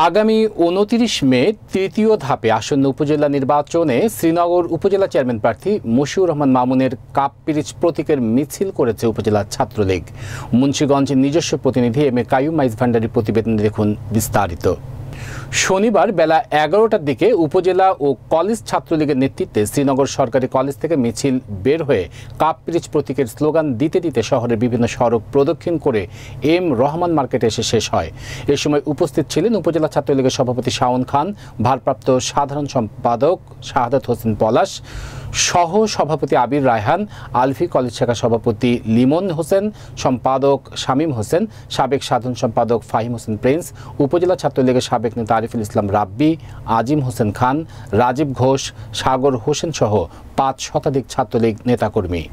আগামী ২৯ মে তৃতীয় ধাপে আসন্ন উপজেলা নির্বাচনে শ্রীনগর উপজেলা চেয়ারম্যান প্রার্থী মশিউর রহমান মামুনের কাপ পিরিচ প্রতীকের মিছিল করেছে উপজেলা ছাত্রলীগ। মুন্সিগঞ্জ নিজস্ব প্রতিনিধি এম এ কাইয়ুম মাইজ ভান্ডারীর প্রতিবেদনে দেখুন বিস্তারিত। শনিবার বেলা ১১টার দিকে উপজেলা ও কলেজ ছাত্রলীগের নেতৃত্বে শ্রীনগর সরকারি কলেজ থেকে মিছিল বের হয়ে কাপ পিরিচ প্রতীকের স্লোগান দিতে দিতে শহরের বিভিন্ন সড়ক প্রদক্ষিণ করে এম রহমান মার্কেটে এসে শেষ হয়। এ সময় উপস্থিত ছিলেন উপজেলা ছাত্রলীগের সভাপতি শাওন খান, ভারপ্রাপ্ত সাধারণ সম্পাদক শাহাদাত হোসেন পলাশ, সহ সভাপতি আবির রায়হান, আলফি কলেজ শাখা সভাপতি লিমন হোসেন, সম্পাদক শামীম হোসেন, সাবেক সাধারণ সম্পাদক ফাহিম হোসেন প্রিন্স, উপজেলা ছাত্রলীগের সাবেক নেতা আরিফুল ইসলাম রাব্বি, আজিম হোসেন খান, রাজীব ঘোষ, সাগর হোসেন সহ ৫ শতাধিক ছাত্রলীগ নেতাকর্মী।